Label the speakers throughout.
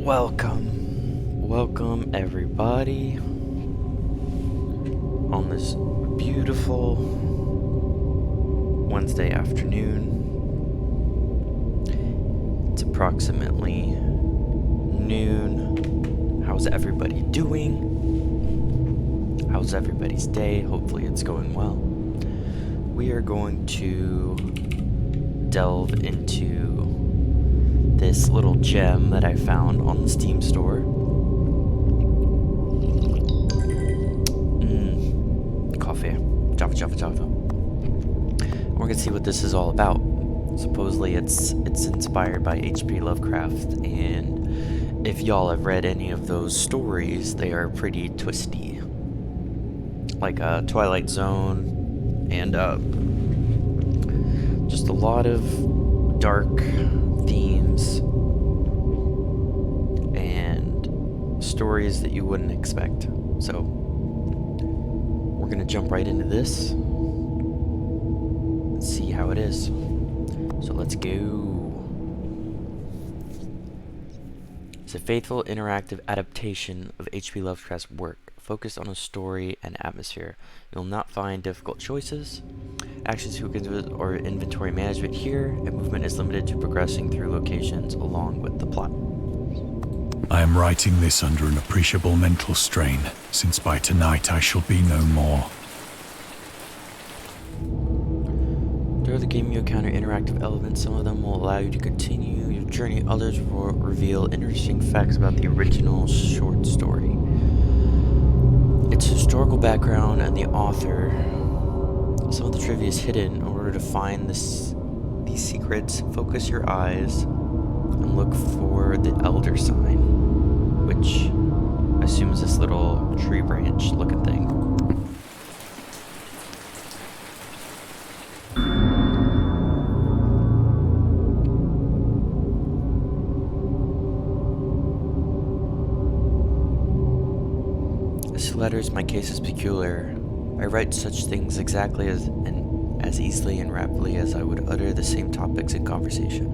Speaker 1: Welcome everybody on this beautiful Wednesday afternoon. It's approximately noon. How's everybody doing? How's everybody's day? Hopefully it's going well. We are going to delve into this little gem that I found on the Steam store. Coffee. Java. And we're gonna see what this is all about. Supposedly it's inspired by H.P. Lovecraft, and if y'all have read any of those stories, they are pretty twisty. Like Twilight Zone, and just a lot of dark themes and stories that you wouldn't expect. So we're gonna jump right into this and see how it is. So let's go. It's a faithful interactive adaptation of H.P. Lovecraft's work, focused on a story and atmosphere. You'll not find difficult choices, actions, or inventory management here, and movement is limited to progressing through locations along with the plot.
Speaker 2: I am writing this under an appreciable mental strain, since by tonight I shall be no more.
Speaker 1: During the game you encounter interactive elements. Some of them will allow you to continue your journey, others will reveal interesting facts about the original short story, its historical background, and the author. Some of the trivia is hidden. In order to find these secrets, focus your eyes and look for the Elder Sign, which I assume is this little tree branch looking thing. As letters, my case is peculiar. I write such things exactly as easily and rapidly as I would utter the same topics in conversation.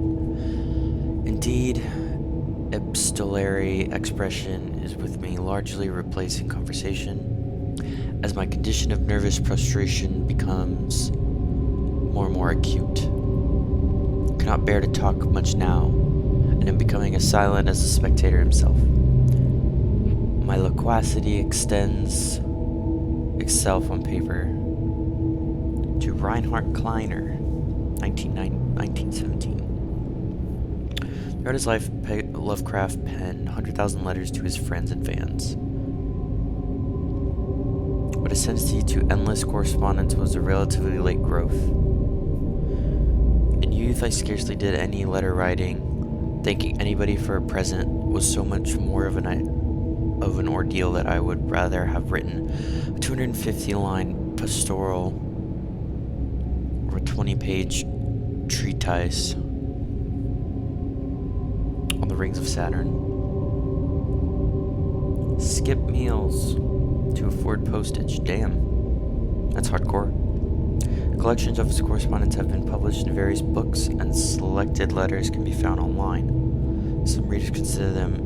Speaker 1: Indeed, epistolary expression is with me largely replacing conversation, as my condition of nervous prostration becomes more and more acute. I cannot bear to talk much now, and am becoming as silent as the spectator himself. My loquacity extends itself on paper to Reinhard Kleiner, 1917. Throughout his life, Lovecraft penned 100,000 letters to his friends and fans. What a tendency to endless correspondence was a relatively late growth. In youth, I scarcely did any letter writing. Thanking anybody for a present was so much more of an ordeal that I would rather have written a 250-line pastoral or a 20-page treatise on the rings of Saturn. Skip meals to afford postage. Damn, that's hardcore. Collections of his correspondence have been published in various books, and selected letters can be found online. Some readers consider them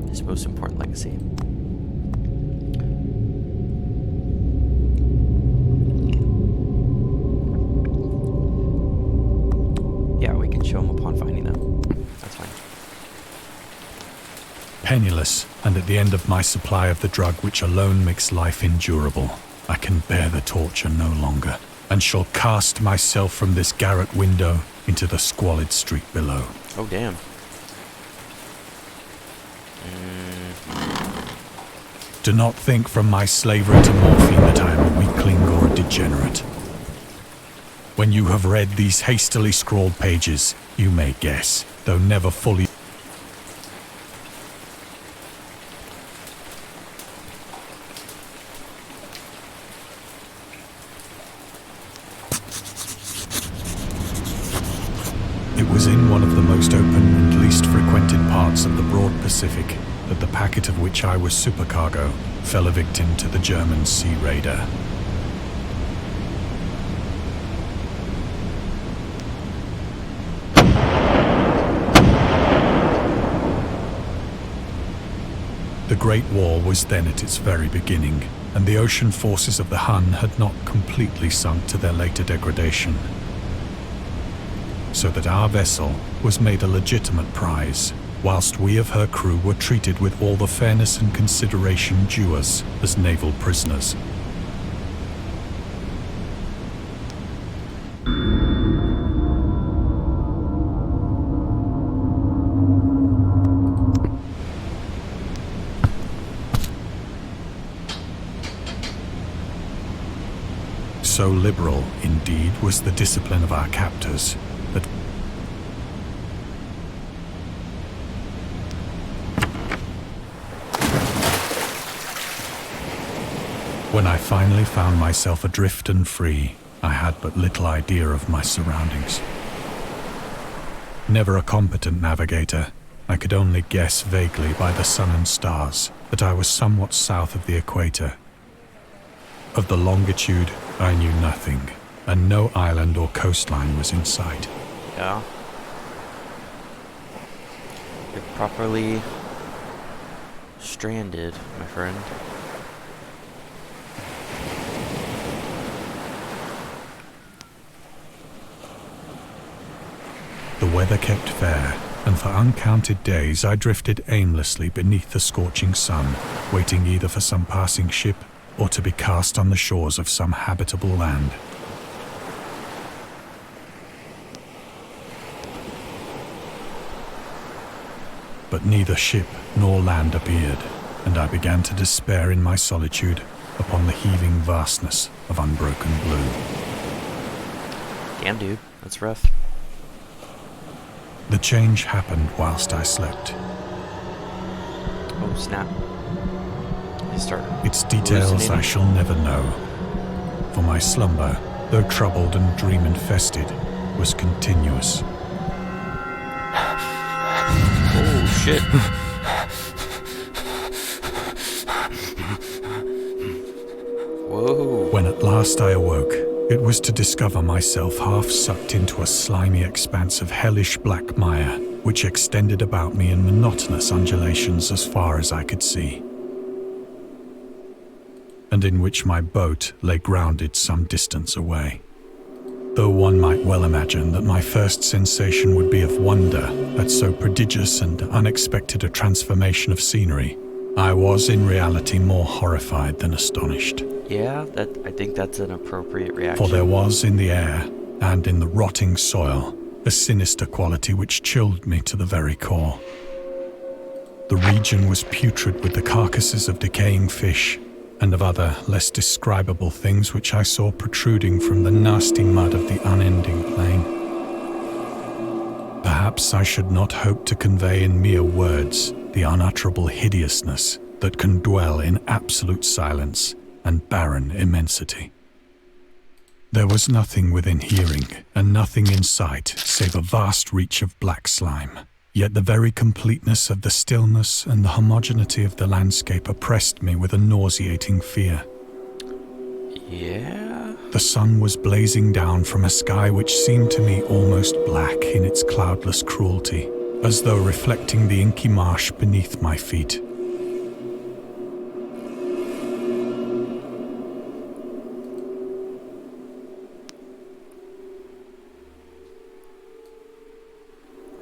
Speaker 1: his most important legacy. Yeah, we can show him upon finding them. That's fine.
Speaker 2: Penniless, and at the end of my supply of the drug which alone makes life endurable, I can bear the torture no longer, and shall cast myself from this garret window into the squalid street below.
Speaker 1: Oh, damn.
Speaker 2: Do not think from my slavery to morphine that I am a weakling or a degenerate. When you have read these hastily scrawled pages, you may guess, though never fully. It was in one of the most open and least frequented parts of the broad Pacific that the packet of which I was supercargo fell a victim to the German sea raider. Great War was then at its very beginning, and the ocean forces of the Hun had not completely sunk to their later degradation. So that our vessel was made a legitimate prize, whilst we of her crew were treated with all the fairness and consideration due us as naval prisoners. So liberal, indeed, was the discipline of our captors, that when I finally found myself adrift and free, I had but little idea of my surroundings. Never a competent navigator, I could only guess vaguely by the sun and stars that I was somewhat south of the equator. Of the longitude, I knew nothing, and no island or coastline was in sight.
Speaker 1: Yeah. You're properly stranded, my friend.
Speaker 2: The weather kept fair, and for uncounted days I drifted aimlessly beneath the scorching sun, waiting either for some passing ship or to be cast on the shores of some habitable land. But neither ship nor land appeared, and I began to despair in my solitude upon the heaving vastness of unbroken blue.
Speaker 1: Damn, dude, that's rough.
Speaker 2: The change happened whilst I slept.
Speaker 1: Oh, snap.
Speaker 2: Its details I shall never know, for my slumber, though troubled and dream-infested, was continuous.
Speaker 1: Oh, shit. Whoa.
Speaker 2: When at last I awoke, it was to discover myself half sucked into a slimy expanse of hellish black mire, which extended about me in monotonous undulations as far as I could see, and in which my boat lay grounded some distance away. Though one might well imagine that my first sensation would be of wonder at so prodigious and unexpected a transformation of scenery, I was in reality more horrified than astonished.
Speaker 1: Yeah, I think that's an appropriate reaction.
Speaker 2: For there was in the air, and in the rotting soil, a sinister quality which chilled me to the very core. The region was putrid with the carcasses of decaying fish, and of other, less describable things which I saw protruding from the nasty mud of the unending plain. Perhaps I should not hope to convey in mere words the unutterable hideousness that can dwell in absolute silence and barren immensity. There was nothing within hearing, and nothing in sight, save a vast reach of black slime. Yet the very completeness of the stillness and the homogeneity of the landscape oppressed me with a nauseating fear.
Speaker 1: Yeah?
Speaker 2: The sun was blazing down from a sky which seemed to me almost black in its cloudless cruelty, as though reflecting the inky marsh beneath my feet.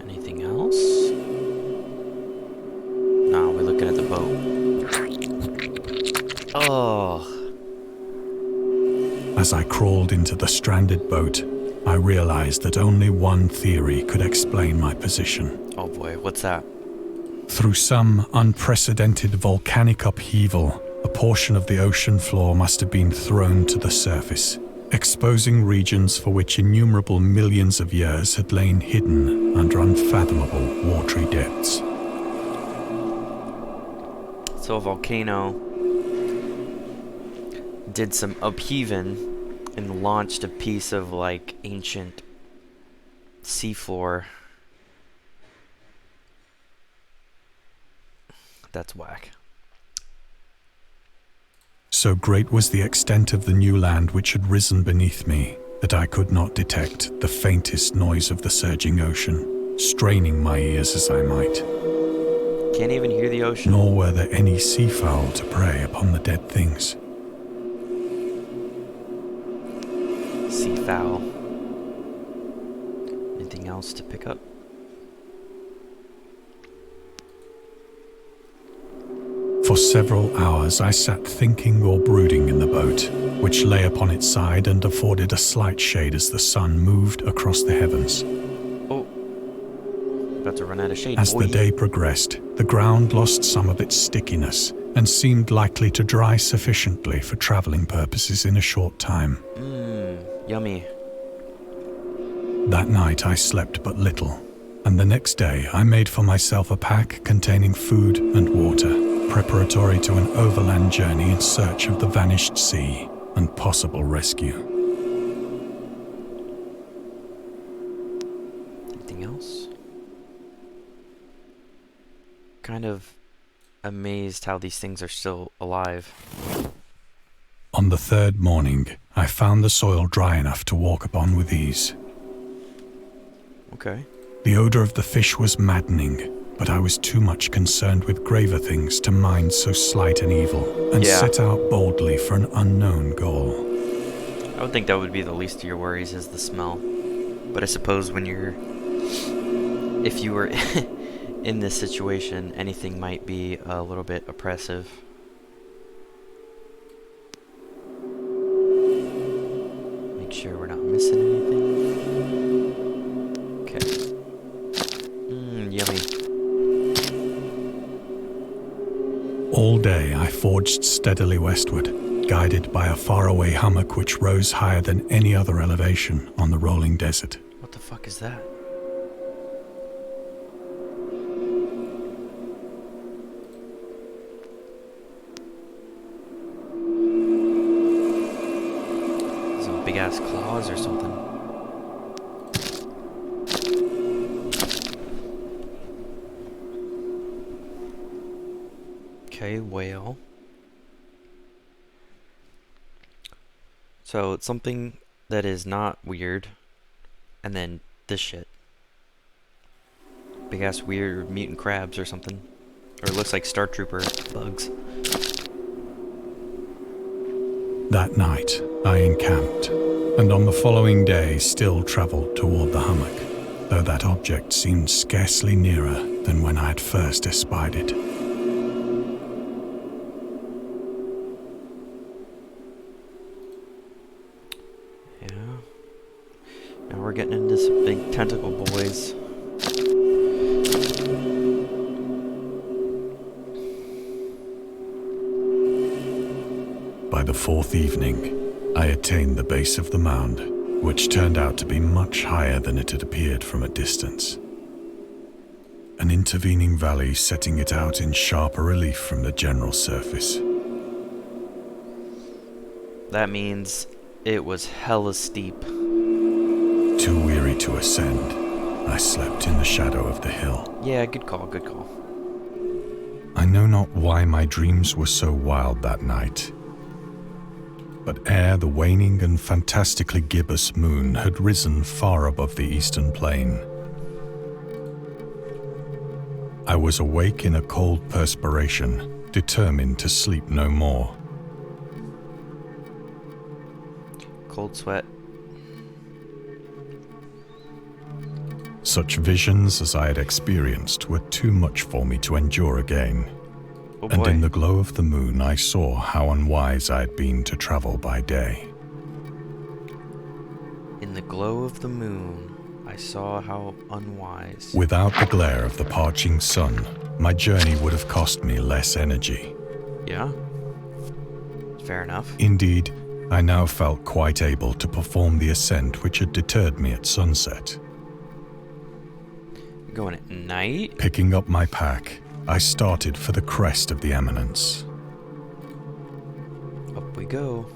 Speaker 1: Anything else? No, we're looking at the boat. Oh.
Speaker 2: As I crawled into the stranded boat, I realized that only one theory could explain my position.
Speaker 1: Oh boy, what's that?
Speaker 2: Through some unprecedented volcanic upheaval, a portion of the ocean floor must have been thrown to the surface, exposing regions for which innumerable millions of years had lain hidden under unfathomable watery depths.
Speaker 1: So a volcano did some upheaving and launched a piece of like ancient seafloor. That's whack.
Speaker 2: So great was the extent of the new land which had risen beneath me that I could not detect the faintest noise of the surging ocean, straining my ears as I might.
Speaker 1: Can't even hear the ocean.
Speaker 2: Nor were there any seafowl to prey upon the dead things.
Speaker 1: Seafowl. Anything else to pick up?
Speaker 2: For several hours I sat thinking or brooding in the boat, which lay upon its side and afforded a slight shade as the sun moved across the heavens.
Speaker 1: Oh. About to run out of shade,
Speaker 2: As
Speaker 1: boy.
Speaker 2: the day progressed, the ground lost some of its stickiness and seemed likely to dry sufficiently for traveling purposes in a short time.
Speaker 1: Yummy.
Speaker 2: That night I slept but little, and the next day I made for myself a pack containing food and water, preparatory to an overland journey in search of the vanished sea and possible rescue.
Speaker 1: Anything else? Kind of amazed how these things are still alive.
Speaker 2: On the third morning, I found the soil dry enough to walk upon with ease.
Speaker 1: Okay.
Speaker 2: The odor of the fish was maddening, but I was too much concerned with graver things to mind so slight an evil, and set out boldly for an unknown goal.
Speaker 1: I would think that would be the least of your worries, is the smell. But I suppose when if you were in this situation, anything might be a little bit oppressive. Make sure we're not missing anything. Okay. Yummy.
Speaker 2: All day I forged steadily westward, guided by a faraway hummock which rose higher than any other elevation on the rolling desert.
Speaker 1: What the fuck is that? Some big ass claws or something. Okay, whale. So it's something that is not weird, and then this shit. Big ass weird mutant crabs or something. Or it looks like Star Trooper bugs.
Speaker 2: That night I encamped, and on the following day still travelled toward the hummock, though that object seemed scarcely nearer than when I had first espied it.
Speaker 1: Yeah. Now we're getting into some big tentacle boys.
Speaker 2: By the fourth evening, I attained the base of the mound, which turned out to be much higher than it had appeared from a distance. An intervening valley setting it out in sharper relief from the general surface.
Speaker 1: That means it was hella steep.
Speaker 2: Too weary to ascend, I slept in the shadow of the hill.
Speaker 1: Yeah, good call, good call.
Speaker 2: I know not why my dreams were so wild that night, but ere the waning and fantastically gibbous moon had risen far above the eastern plain, I was awake in a cold perspiration, determined to sleep no more.
Speaker 1: Cold sweat.
Speaker 2: Such visions as I had experienced were too much for me to endure again.
Speaker 1: Oh
Speaker 2: And
Speaker 1: boy.
Speaker 2: in the glow of the moon I saw how unwise I had been to travel by day.
Speaker 1: In the glow of the moon, I saw how unwise.
Speaker 2: Without the glare of the parching sun, my journey would have cost me less energy.
Speaker 1: Yeah? Fair enough.
Speaker 2: Indeed, I now felt quite able to perform the ascent which had deterred me at sunset.
Speaker 1: Going at night?
Speaker 2: Picking up my pack, I started for the crest of the eminence.
Speaker 1: Up we go.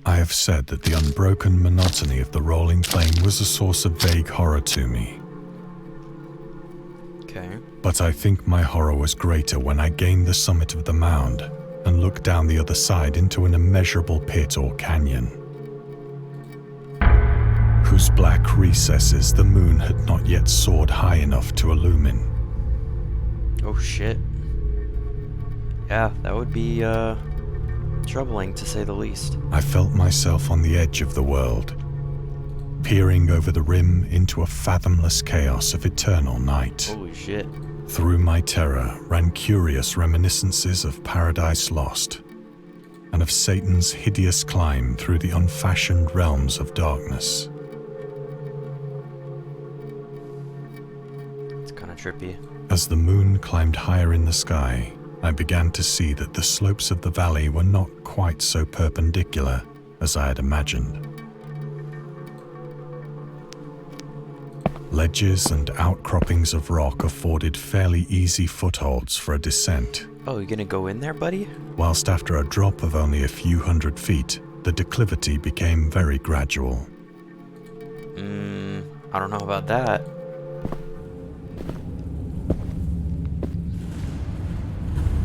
Speaker 2: I have said that the unbroken monotony of the rolling plain was a source of vague horror to me,
Speaker 1: Okay.
Speaker 2: but I think my horror was greater when I gained the summit of the mound and looked down the other side into an immeasurable pit or canyon, whose black recesses the moon had not yet soared high enough to illumine.
Speaker 1: Oh shit. Yeah, that would be, troubling to say the least.
Speaker 2: I felt myself on the edge of the world, peering over the rim into a fathomless chaos of eternal night.
Speaker 1: Holy shit.
Speaker 2: Through my terror ran curious reminiscences of Paradise Lost, and of Satan's hideous climb through the unfashioned realms of darkness.
Speaker 1: It's kind of trippy.
Speaker 2: As the moon climbed higher in the sky, I began to see that the slopes of the valley were not quite so perpendicular as I had imagined. Ledges and outcroppings of rock afforded fairly easy footholds for a descent.
Speaker 1: Oh, you gonna go in there, buddy?
Speaker 2: Whilst after a drop of only a few hundred feet, the declivity became very gradual.
Speaker 1: I don't know about that.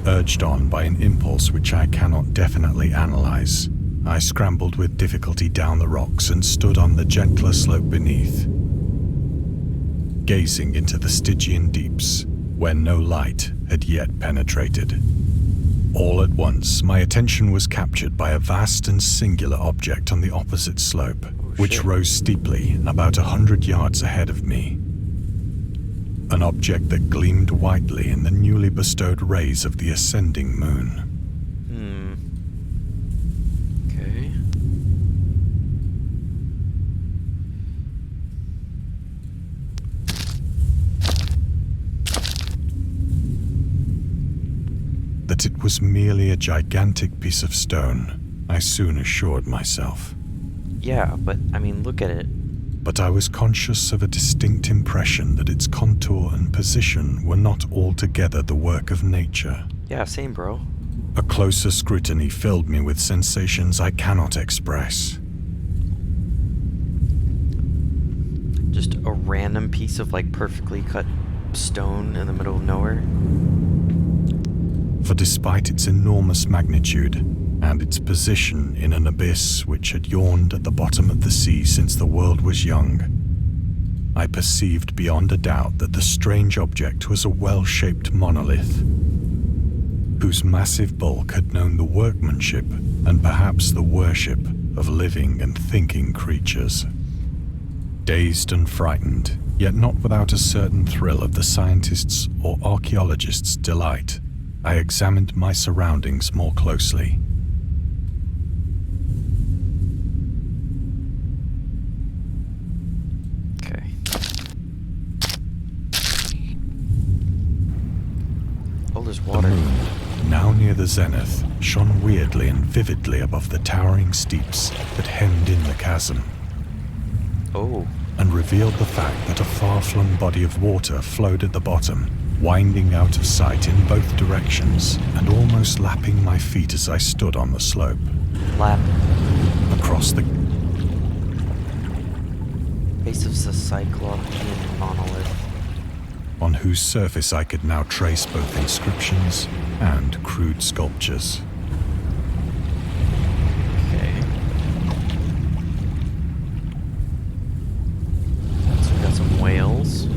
Speaker 2: Urged on by an impulse which I cannot definitely analyze, I scrambled with difficulty down the rocks and stood on the gentler slope beneath, gazing into the Stygian deeps, where no light had yet penetrated. All at once, my attention was captured by a vast and singular object on the opposite slope, which rose steeply about 100 yards ahead of me. An object that gleamed whitely in the newly bestowed rays of the ascending moon.
Speaker 1: Okay.
Speaker 2: That it was merely a gigantic piece of stone, I soon assured myself.
Speaker 1: Yeah, but I mean, look at it.
Speaker 2: But I was conscious of a distinct impression that its contour and position were not altogether the work of nature.
Speaker 1: Yeah, same, bro.
Speaker 2: A closer scrutiny filled me with sensations I cannot express.
Speaker 1: Just a random piece of, like, perfectly cut stone in the middle of nowhere.
Speaker 2: For despite its enormous magnitude, and its position in an abyss which had yawned at the bottom of the sea since the world was young, I perceived beyond a doubt that the strange object was a well-shaped monolith, whose massive bulk had known the workmanship and perhaps the worship of living and thinking creatures. Dazed and frightened, yet not without a certain thrill of the scientist's or archaeologist's delight, I examined my surroundings more closely.
Speaker 1: There's
Speaker 2: The
Speaker 1: water.
Speaker 2: moon, now near the zenith, shone weirdly and vividly above the towering steeps that hemmed in the chasm.
Speaker 1: Oh.
Speaker 2: And revealed the fact that a far-flung body of water flowed at the bottom, winding out of sight in both directions and almost lapping my feet as I stood on the slope.
Speaker 1: Lap.
Speaker 2: Across the
Speaker 1: Base of the Cyclopean monolith.
Speaker 2: on whose surface I could now trace both inscriptions and crude sculptures.
Speaker 1: Okay. So we got some whales.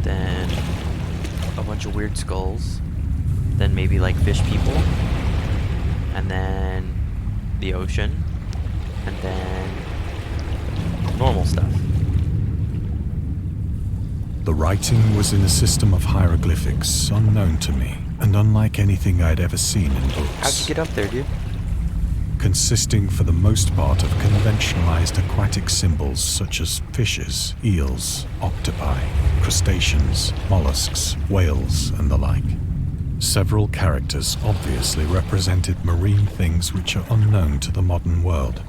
Speaker 1: Then a bunch of weird skulls. Then maybe like fish people. And then the ocean. And then normal stuff.
Speaker 2: The writing was in a system of hieroglyphics unknown to me, and unlike anything I'd ever seen in books.
Speaker 1: How'd you get up there, dude?
Speaker 2: Consisting for the most part of conventionalized aquatic symbols such as fishes, eels, octopi, crustaceans, mollusks, whales, and the like. Several characters obviously represented marine things which are unknown to the modern world,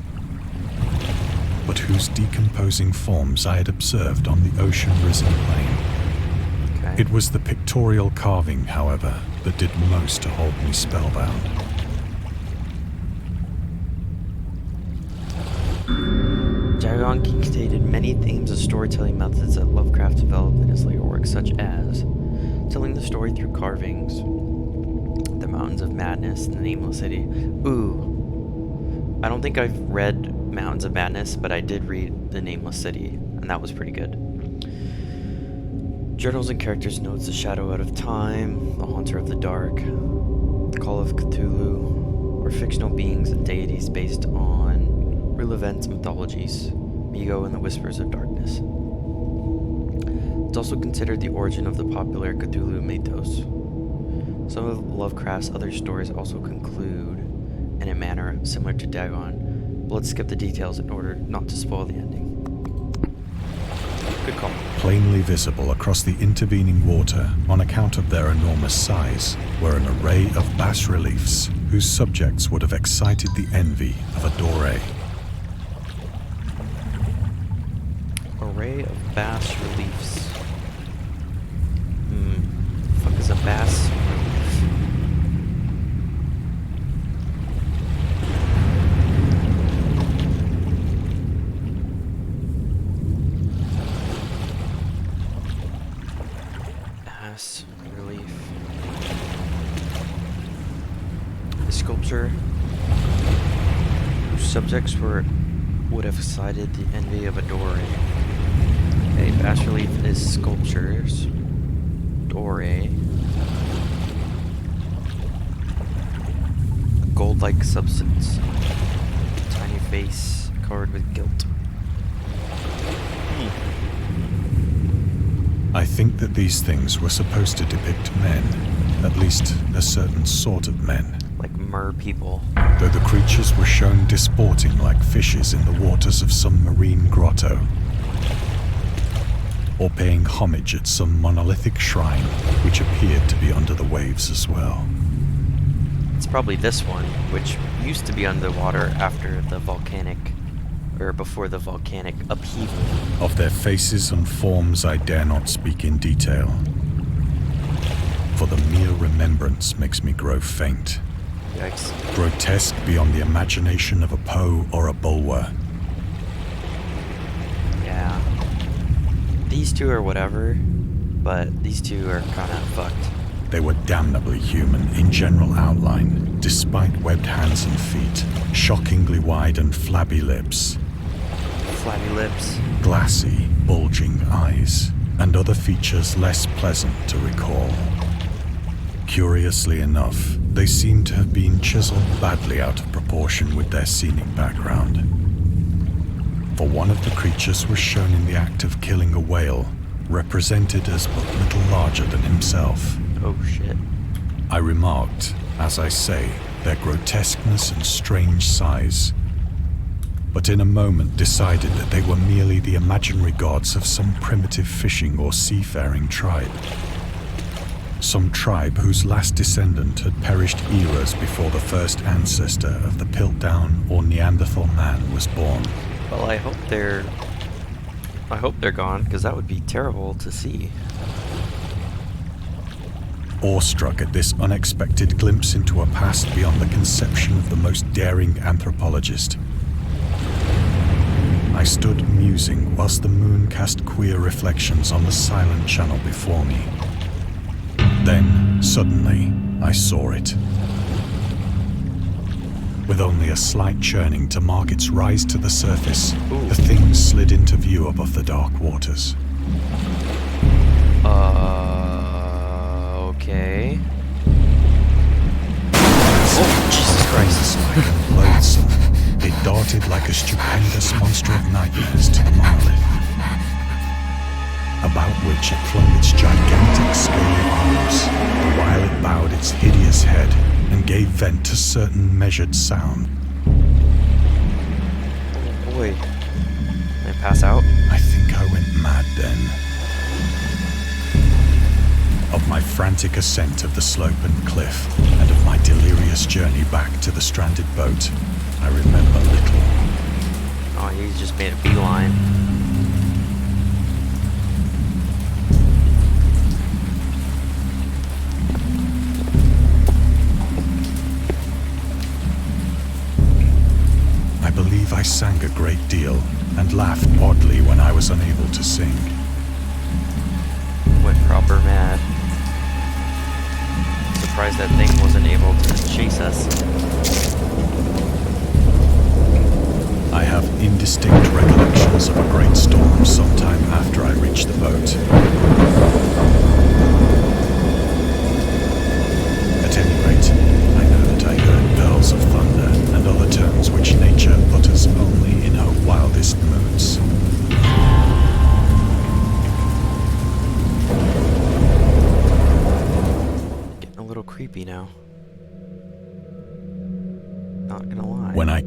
Speaker 2: but whose decomposing forms I had observed on the ocean-risen plain.
Speaker 1: Okay.
Speaker 2: It was the pictorial carving, however, that did most to hold me spellbound.
Speaker 1: Dagon contained many themes and storytelling methods that Lovecraft developed in his later works, such as telling the story through carvings, the Mountains of Madness, and the Nameless City. Ooh, I don't think I've read Mountains of Madness, but I did read The Nameless City, and that was pretty good. Journals and characters notes the shadow out of time, the haunter of the dark, call of Cthulhu, or fictional beings and deities based on real events, mythologies, Migo and the Whispers of Darkness. It's also considered the origin of the popular Cthulhu mythos. Some of Lovecraft's other stories also conclude in a manner similar to Dagon, but let's skip the details in order not to spoil the ending. Good call.
Speaker 2: Plainly visible across the intervening water, on account of their enormous size, were an array of bas-reliefs whose subjects would have excited the envy of a doré.
Speaker 1: Array of bas-reliefs. Fuck is a bas-relief? Relief. The sculpture whose subjects would have excited the envy of a doré. Okay, bas relief is sculptures. Doré. A gold-like substance. Tiny face covered with guilt.
Speaker 2: I think that these things were supposed to depict men, at least a certain sort of men.
Speaker 1: Like mer people.
Speaker 2: Though the creatures were shown disporting like fishes in the waters of some marine grotto, or paying homage at some monolithic shrine which appeared to be under the waves as well.
Speaker 1: It's probably this one, which used to be underwater after the volcanic, or before the volcanic upheaval.
Speaker 2: Of their faces and forms I dare not speak in detail, for the mere remembrance makes me grow faint.
Speaker 1: Yikes.
Speaker 2: Grotesque beyond the imagination of a Poe or a Bulwer.
Speaker 1: Yeah. These two are whatever, but these two are kinda fucked.
Speaker 2: They were damnably human in general outline, despite webbed hands and feet, shockingly wide and flabby lips.
Speaker 1: Flabby lips.
Speaker 2: Glassy, bulging eyes, and other features less pleasant to recall. Curiously enough, they seem to have been chiseled badly out of proportion with their scenic background. For one of the creatures was shown in the act of killing a whale, represented as but little larger than himself.
Speaker 1: Oh shit.
Speaker 2: I remarked, as I say, their grotesqueness and strange size, but in a moment decided that they were merely the imaginary gods of some primitive fishing or seafaring tribe. Some tribe whose last descendant had perished eras before the first ancestor of the Piltdown or Neanderthal man was born.
Speaker 1: Well, I hope they're gone, because that would be terrible to see.
Speaker 2: Awestruck at this unexpected glimpse into a past beyond the conception of the most daring anthropologist, I stood musing whilst the moon cast queer reflections on the silent channel before me. Then, suddenly, I saw it. With only a slight churning to mark its rise to the surface, the thing slid into view above the dark waters.
Speaker 1: Okay. Oh, Jesus Christ.
Speaker 2: Loathsome, it darted like a stupendous monster of nightmares to the monolith, about which it flung its gigantic scaly arms, while it bowed its hideous head and gave vent to certain measured sound.
Speaker 1: Oh boy. Did I pass out?
Speaker 2: I think I went mad then. Of my frantic ascent of the slope and cliff, and of my delirious journey back to the stranded boat, I remember little.
Speaker 1: Oh, he just made a beeline.
Speaker 2: I believe I sang a great deal, and laughed oddly when I was unable to sing.
Speaker 1: Went proper mad. Surprised that thing wasn't able to chase us.
Speaker 2: I have indistinct recollections of a great storm sometime after I reached the boat.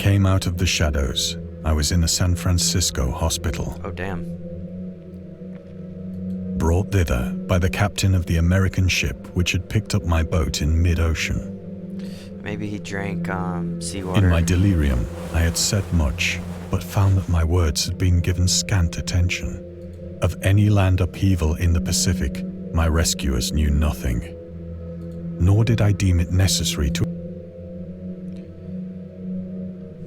Speaker 2: came out of the shadows, I was in a San Francisco hospital.
Speaker 1: Oh, damn.
Speaker 2: Brought thither by the captain of the American ship which had picked up my boat in mid-ocean.
Speaker 1: Maybe he drank seawater.
Speaker 2: In my delirium, I had said much, but found that my words had been given scant attention. Of any land upheaval in the Pacific, my rescuers knew nothing. Nor did I deem it necessary to...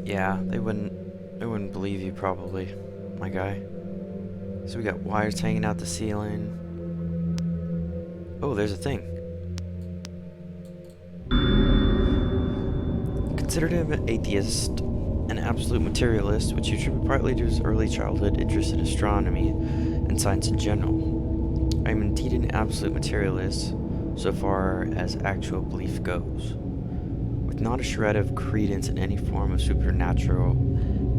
Speaker 1: Yeah, they wouldn't believe you probably, my guy. So we got wires hanging out the ceiling. Oh, there's a thing. Considered him an atheist, an absolute materialist, which he attributed partly to his early childhood interest in astronomy and science in general. I am indeed an absolute materialist, so far as actual belief goes, with not a shred of credence in any form of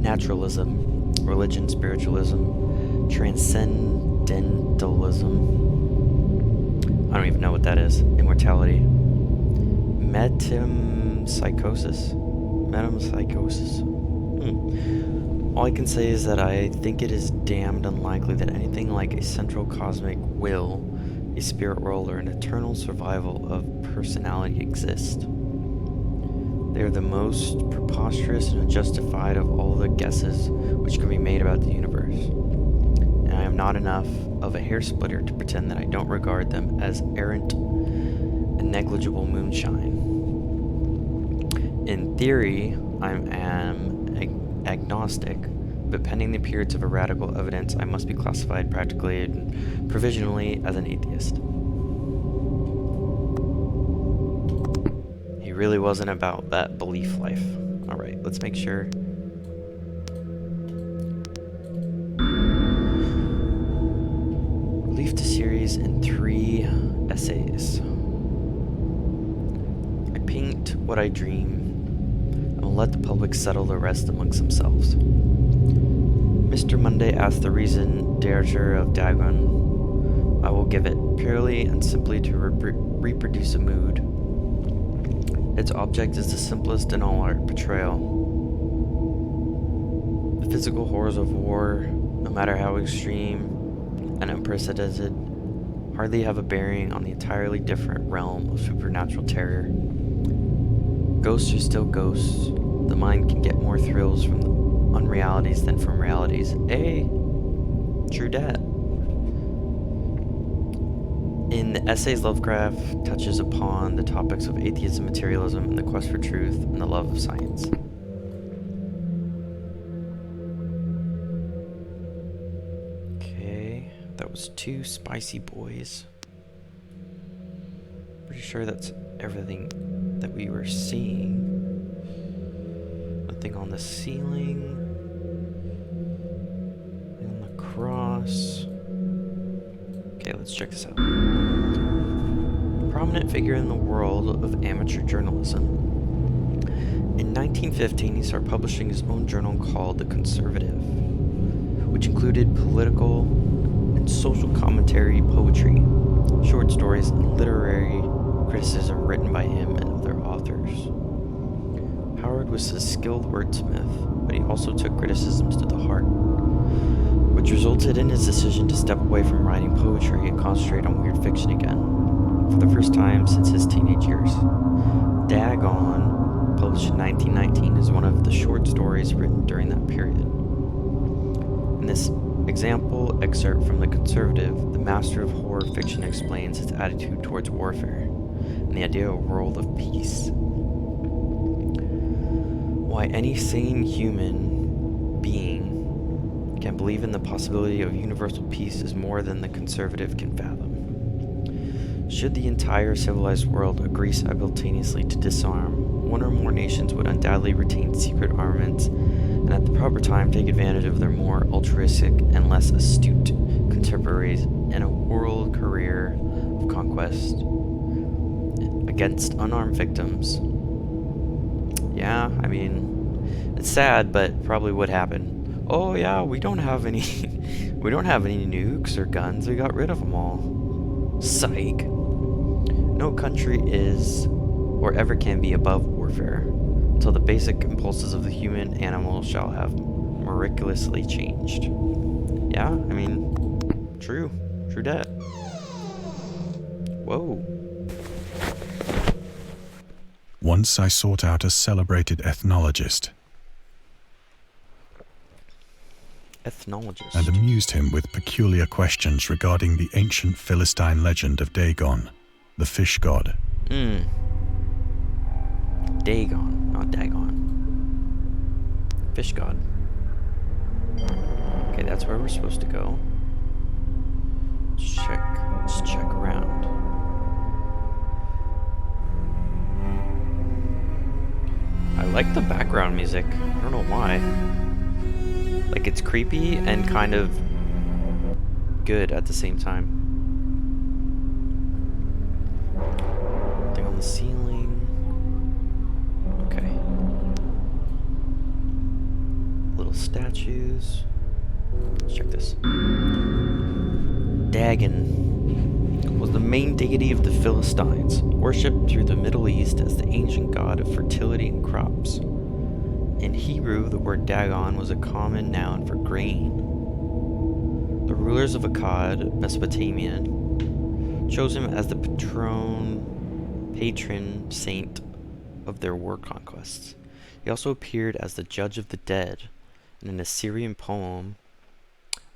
Speaker 1: naturalism, religion, spiritualism, transcendentalism. I don't even know what that is. Immortality. Metempsychosis. All I can say is that I think it is damned unlikely that anything like a central cosmic will, a spirit world, or an eternal survival of personality exist. They are the most preposterous and unjustified of all the guesses which can be made about the universe. And I am not enough of a hair splitter to pretend that I don't regard them as errant and negligible moonshine. In theory, I am agnostic, but pending the appearance of a radical evidence, I must be classified practically and provisionally as an atheist. He really wasn't about that belief life. Alright, let's make sure. Relief to series in 3 essays. I paint what I dream. I will let the public settle the rest amongst themselves. Mr. Monday asked the reason d'etre of Dagon. I will give it purely and simply to reproduce a mood. Its object is the simplest in all art portrayal. The physical horrors of war, no matter how extreme and unprecedented, hardly have a bearing on the entirely different realm of supernatural terror. Ghosts are still ghosts. The mind can get more thrills from the unrealities than from realities. True dat. In the essays, Lovecraft touches upon the topics of atheism, materialism, and the quest for truth, and the love of science. Okay, that was 2 spicy boys. Pretty sure that's everything that we were seeing. Nothing on the ceiling. On the cross. Okay, let's check this out. A prominent figure in the world of amateur journalism. In 1915, he started publishing his own journal called The Conservative, which included political and social commentary, poetry, short stories, and literary criticism written by him and other authors. Howard was a skilled wordsmith, but he also took criticisms to the heart, which resulted in his decision to step away from writing poetry and concentrate on weird fiction again, for the first time since his teenage years. Dagon, published in 1919, is one of the short stories written during that period. In this example excerpt from The Conservative, the master of horror fiction explains his attitude towards warfare and the idea of a world of peace. Why any sane human being can believe in the possibility of universal peace is more than the Conservative can fathom. Should the entire civilized world agree simultaneously to disarm, one or more nations would undoubtedly retain secret armaments and at the proper time take advantage of their more altruistic and less astute contemporaries in a world career of conquest against unarmed victims. Yeah, I mean, it's sad, but probably would happen. Oh yeah, we don't have any nukes or guns. We got rid of them all. Psych. No country is or ever can be above warfare. until the basic impulses of the human animal shall have miraculously changed. Yeah, I mean, true that. Whoa.
Speaker 2: Once I sought out a celebrated ethnologist and amused him with peculiar questions regarding the ancient Philistine legend of Dagon, the fish god.
Speaker 1: Dagon, not Dagon. Fish god. Okay, that's where we're supposed to go. Let's check around. I like the background music. I don't know why. Like, it's creepy and kind of good at the same time. Thing on the ceiling. Okay. Little statues. Let's check this. Dagon was the main deity of the Philistines, worshipped through the Middle East as the ancient god of fertility and crops. In Hebrew, the word Dagon was a common noun for grain. The rulers of Akkad, Mesopotamia, chose him as the patron saint of their war conquests. He also appeared as the judge of the dead in an Assyrian poem,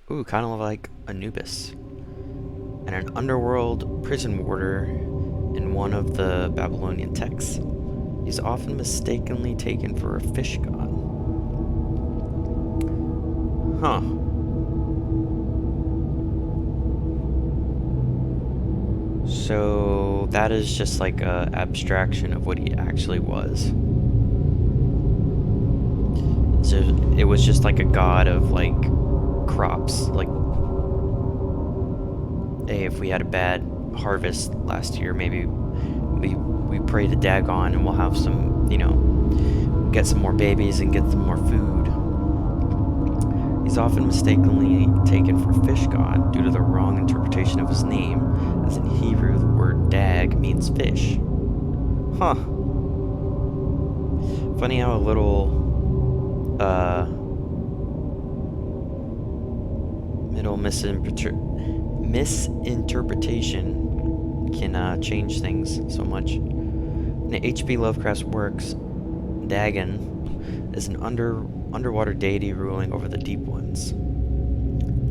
Speaker 1: kind of like Anubis, and an underworld prison warder in one of the Babylonian texts. He's often mistakenly taken for a fish god. Huh. So that is just like a abstraction of what he actually was. So it was just like a god of like crops. Like, hey, if we had a bad harvest last year, maybe we pray to Dagon and we'll have some, get some more babies and get some more food. He's often mistakenly taken for fish god due to the wrong interpretation of his name, as in Hebrew the word dag means fish. Huh. Funny how a little misinterpretation can change things so much. In H.P. Lovecraft's works, Dagon is an underwater deity ruling over the deep ones.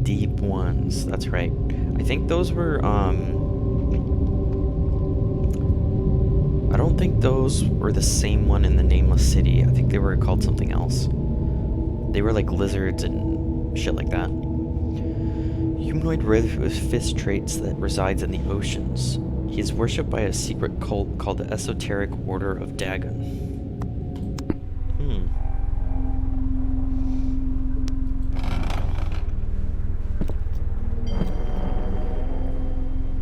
Speaker 1: Deep ones, that's right. I think those were, I don't think those were the same one in the Nameless City. I think they were called something else. They were like lizards and shit like that. Humanoid with fish traits that resides in the oceans. He is worshipped by a secret cult called the Esoteric Order of Dagon.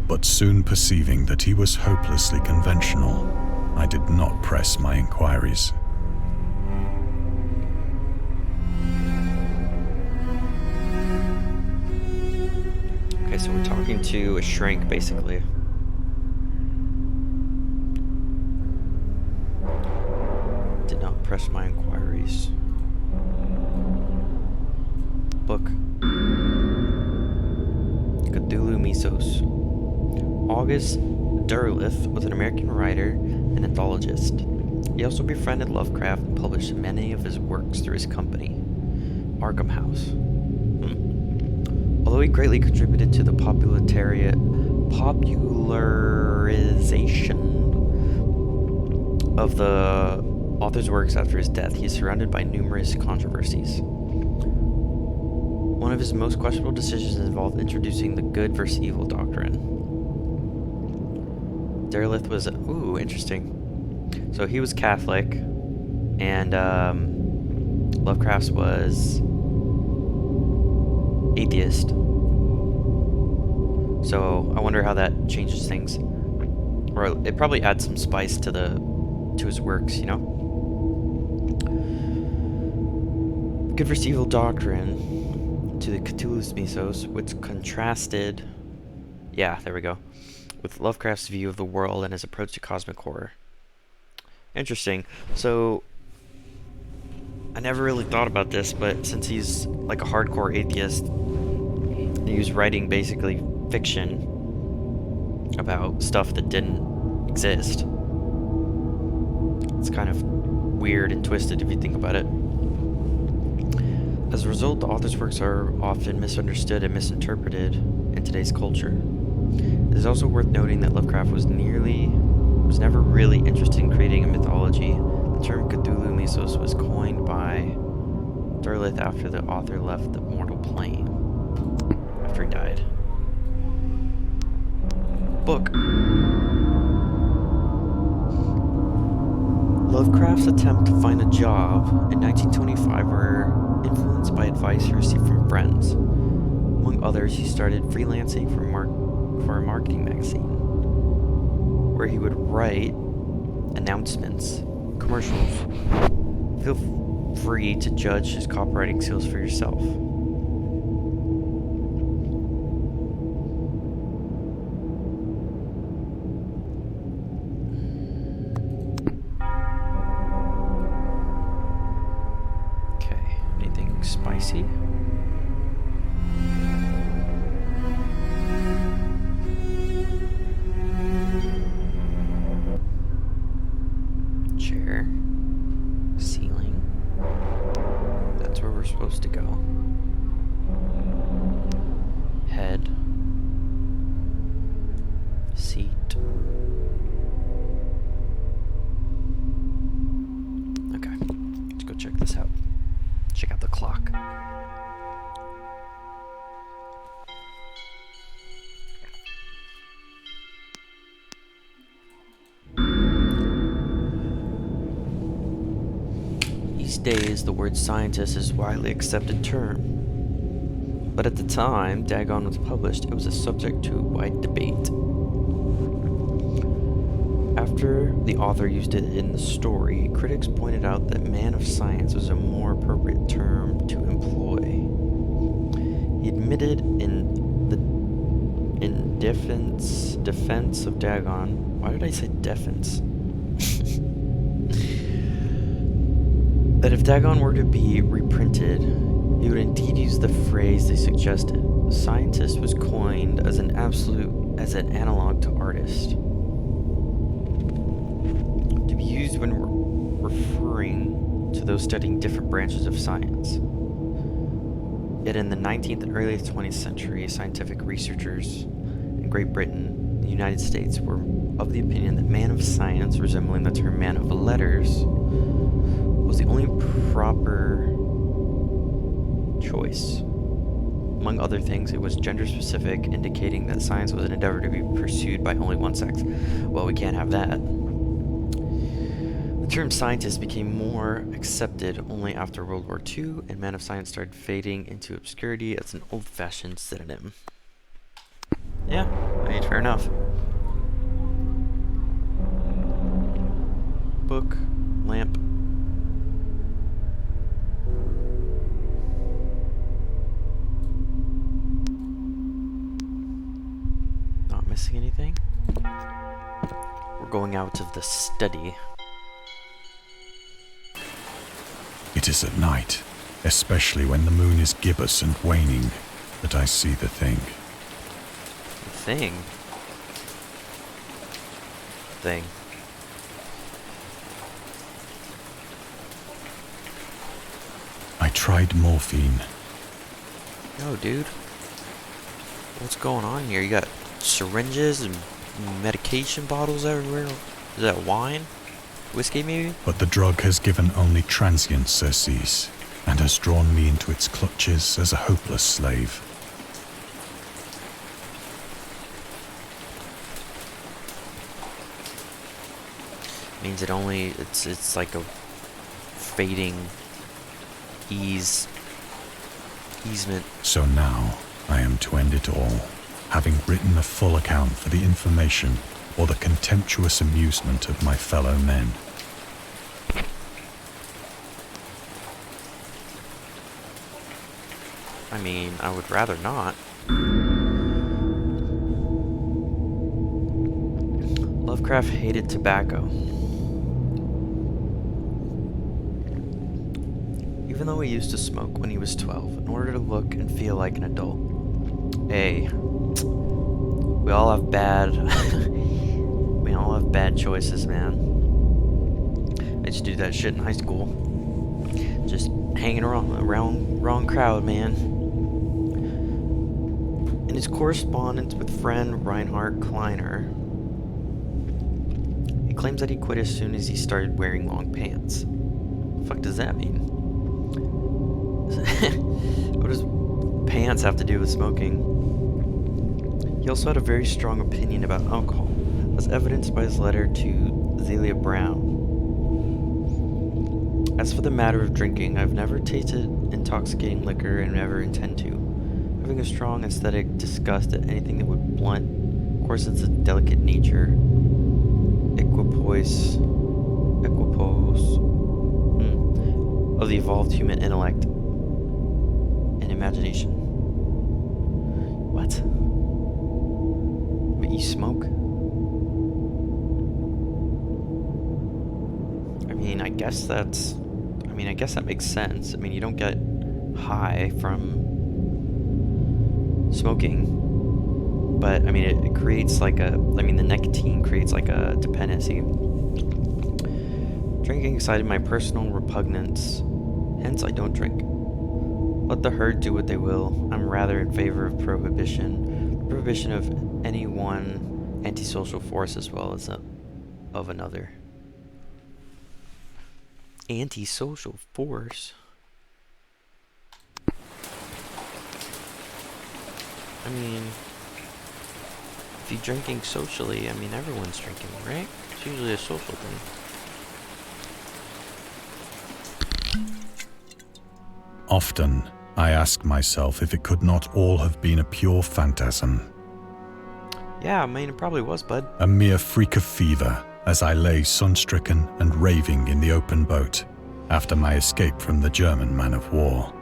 Speaker 2: But soon perceiving that he was hopelessly conventional, I did not press my inquiries.
Speaker 1: Okay, so we're talking to a shrink, basically. Did not press my inquiries. Book. Cthulhu Mythos. August Derleth was an American writer and anthologist. He also befriended Lovecraft and published many of his works through his company, Arkham House. Although he greatly contributed to the popularization of the author's works after his death, he is surrounded by numerous controversies. One of his most questionable decisions involved introducing the good versus evil doctrine. Derleth was interesting. So he was Catholic, and Lovecraft was atheist. So I wonder how that changes things, or it probably adds some spice to his works, Good versus evil doctrine to the Cthulhu's Mythos, which contrasted, there we go, with Lovecraft's view of the world and his approach to cosmic horror. Interesting. So I never really thought about this, but since he's like a hardcore atheist, he was writing basically fiction about stuff that didn't exist. It's kind of weird and twisted if you think about it. As a result, the author's works are often misunderstood and misinterpreted in today's culture. It is also worth noting that Lovecraft was never really interested in creating a mythology. The term Cthulhu Mythos was coined by Derleth after the author left the mortal plane, after he died. Book. Lovecraft's attempt to find a job in 1925 were influenced by advice he received from friends. Among others, he started freelancing for a marketing magazine, where he would write announcements, commercials. Feel free to judge his copywriting skills for yourself. Okay, anything spicy? Chair. Ceiling. That's where we're supposed to go. Head. Seat. Okay, let's go check this out. Check out the clock. These days, the word scientist is a widely accepted term. But at the time Dagon was published, it was a subject to wide debate. After the author used it in the story, critics pointed out that man of science was a more appropriate term to employ. He admitted in defense of Dagon. Why did I say defense? That if Dagon were to be reprinted, he would indeed use the phrase they suggested. Scientist was coined as an analog to artist, to be used when referring to those studying different branches of science. Yet in the 19th and early 20th century, scientific researchers in Great Britain and the United States were of the opinion that man of science, resembling the term man of letters, was the only proper choice. Among other things, it was gender specific, indicating that science was an endeavor to be pursued by only one sex. Well, we can't have that. The term scientist became more accepted only after World War II, and man of science started fading into obscurity as an old-fashioned synonym. Yeah, I mean, fair enough. Book, lamp. Not missing anything? We're going out of the study.
Speaker 2: It is at night, especially when the moon is gibbous and waning, that I see the thing.
Speaker 1: Thing.
Speaker 2: I tried morphine.
Speaker 1: No, dude. What's going on here? You got syringes and medication bottles everywhere. Is that wine? Whiskey, maybe?
Speaker 2: But the drug has given only transient surcease, and has drawn me into its clutches as a hopeless slave.
Speaker 1: Means it's like a fading easement.
Speaker 2: So now I am to end it all, having written a full account for the information or the contemptuous amusement of my fellow men.
Speaker 1: I mean, I would rather not. Lovecraft hated tobacco. even though he used to smoke when he was 12 in order to look and feel like an adult. Hey, we all have bad we all have bad choices, man. I used to do that shit in high school. Just hanging around wrong crowd, man. In his correspondence with friend Reinhard Kleiner, he claims that he quit as soon as he started wearing long pants. What the fuck does that mean? What does pants have to do with smoking? He also had a very strong opinion about alcohol, as evidenced by his letter to Zelia Brown. As for the matter of drinking, I've never tasted intoxicating liquor and never intend to. Having a strong aesthetic disgust at anything that would blunt, of course, it's a delicate nature, equipoise of the evolved human intellect and imagination. What? But you smoke? I mean, I guess that makes sense. I mean, you don't get high from smoking, but I mean, it creates like the nicotine creates like a dependency. Drinking excited my personal repugnance, hence I don't drink. Let the herd do what they will. I'm rather in favor of prohibition of any one antisocial force as well as of another. Antisocial force? I mean, if you're drinking socially, I mean, everyone's drinking, right? It's usually a social thing.
Speaker 2: Often, I ask myself if it could not all have been a pure phantasm.
Speaker 1: Yeah, I mean, it probably was, bud.
Speaker 2: A mere freak of fever, as I lay sun-stricken and raving in the open boat after my escape from the German man-of-war.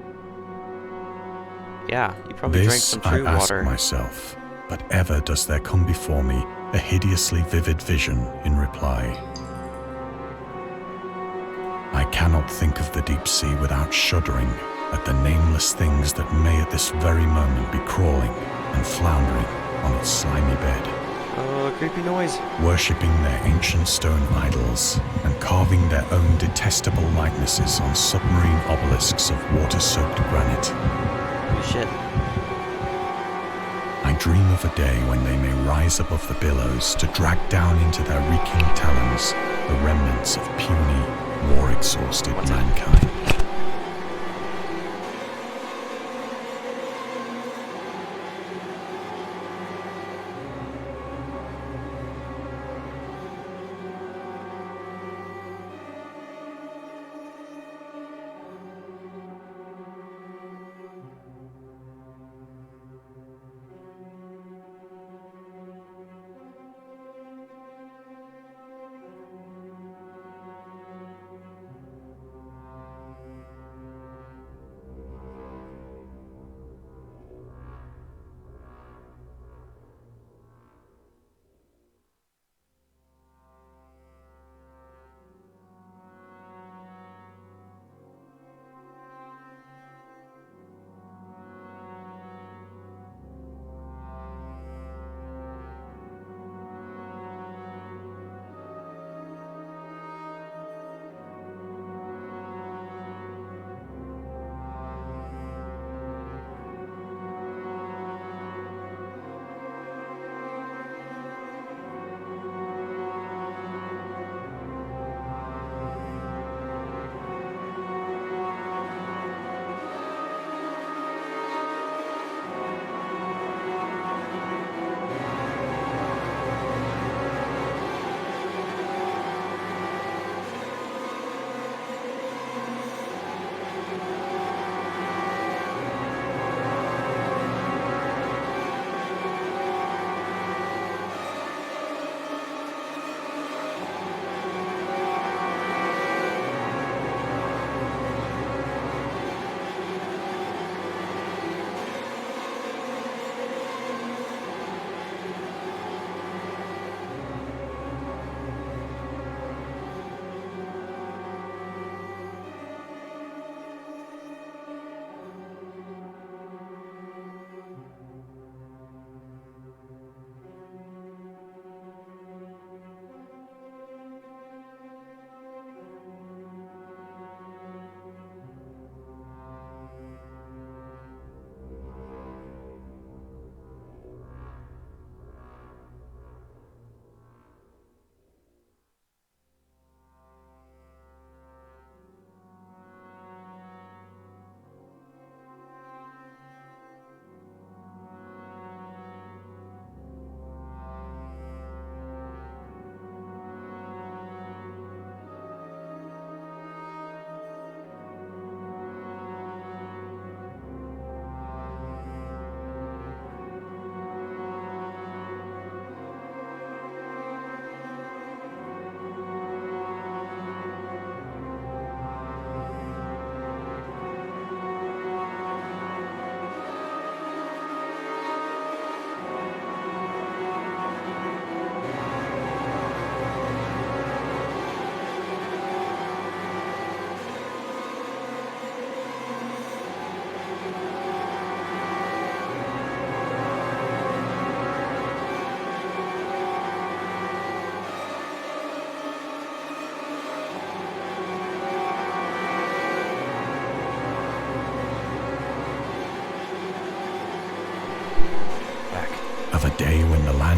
Speaker 1: Yeah, you probably drank some true
Speaker 2: I
Speaker 1: water.
Speaker 2: ask myself, but ever does there come before me a hideously vivid vision in reply. I cannot think of the deep sea without shuddering at the nameless things that may at this very moment be crawling and floundering on its slimy bed.
Speaker 1: Creepy noise.
Speaker 2: Worshipping their ancient stone idols and carving their own detestable likenesses on submarine obelisks of water-soaked granite.
Speaker 1: Holy shit.
Speaker 2: I dream of a day when they may rise above the billows to drag down into their reeking talons the remnants of puny, war-exhausted mankind.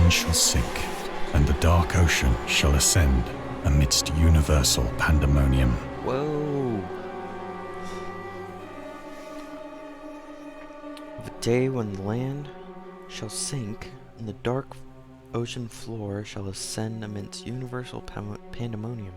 Speaker 2: land shall sink, and the dark ocean shall ascend amidst universal pandemonium.
Speaker 1: Whoa. Of a day when the land shall sink, and the dark ocean floor shall ascend amidst universal pandemonium.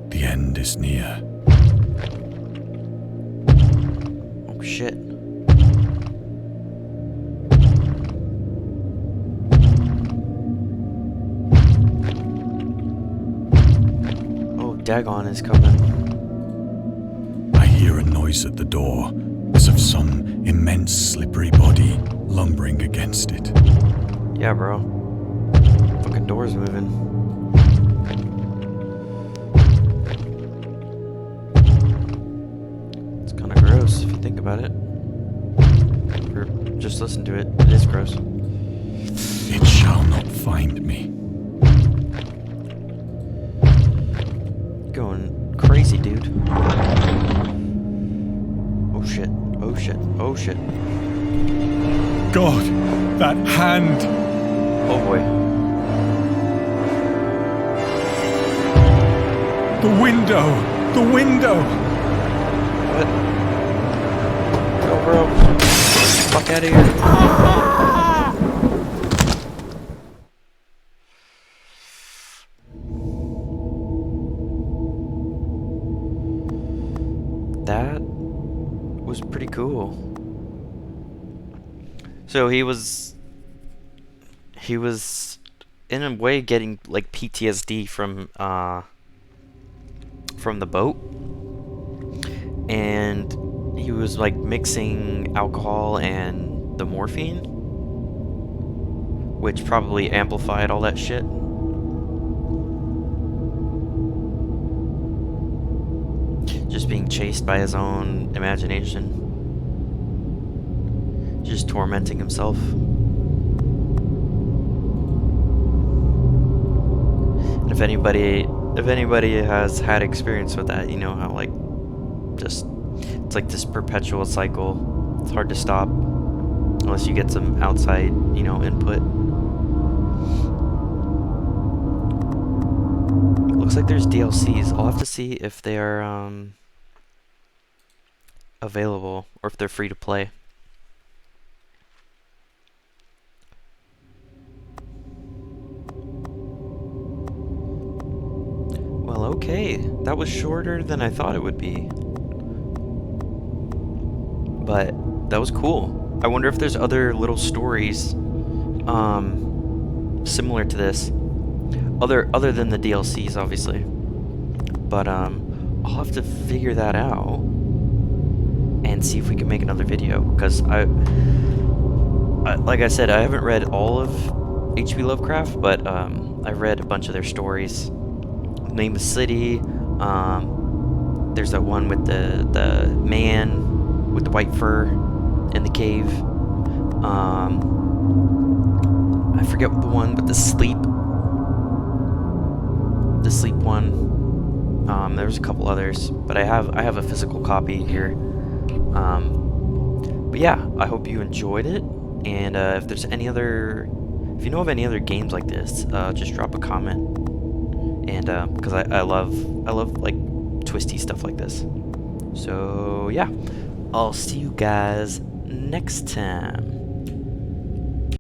Speaker 2: The end is near.
Speaker 1: Oh shit. Oh, Dagon is coming.
Speaker 2: I hear a noise at the door, as of some immense slippery body lumbering against it.
Speaker 1: Yeah, bro. Fucking door's moving. It's kind of gross if you think about it. Or just listen to it. It is gross.
Speaker 2: It shall not find me.
Speaker 1: Going crazy, dude. Oh shit. Oh shit. Oh shit.
Speaker 2: God, that hand!
Speaker 1: Oh boy.
Speaker 2: The window! The window!
Speaker 1: What? Go, bro. Fuck out of here. That was pretty cool. So he was in a way getting like PTSD from the boat, and he was like mixing alcohol and the morphine, which probably amplified all that shit. Just being chased by his own imagination, just tormenting himself. And if anybody has had experience with that, you know how like just it's like this perpetual cycle. It's hard to stop unless you get some outside, you know, input. It looks like there's DLCs. I'll have to see if they are available or if they're free to play. Well, okay. That was shorter than I thought it would be. But that was cool. I wonder if there's other little stories similar to this. Other than the DLCs, obviously. But I'll have to figure that out and see if we can make another video, because I like I said, I haven't read all of H.P. Lovecraft, but I read a bunch of their stories. Name of City. There's that one with the man with the white fur in the cave. I forget the one with the sleep one. There's a couple others, but I have a physical copy here. But yeah, I hope you enjoyed it, and if you know of any other games like this, just drop a comment. And because I love like twisty stuff like this. So yeah, I'll see you guys next time.